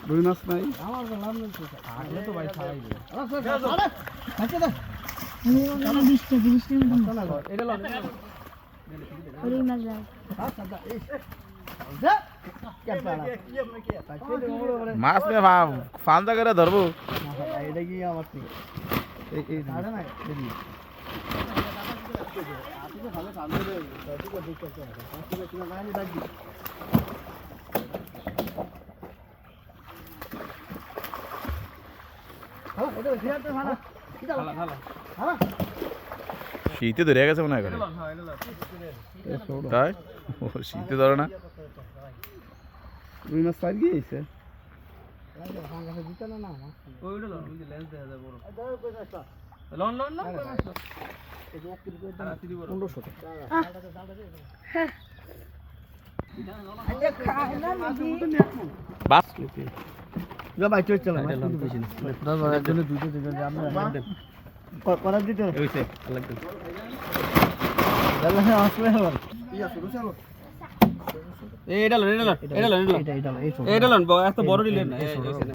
রুই মাছ নাই তো ভাই খাওয়াই দিবে মাছ মে ফান্দা করে ধরবো এটা কি আমার শীতে ধরে গেছে মনে হয় তাই ও শীতে ধরে না রুই মাছ পাই গিয়েছে বাস ভাই চল চলো করার দিতে এটা বড় দিলেন না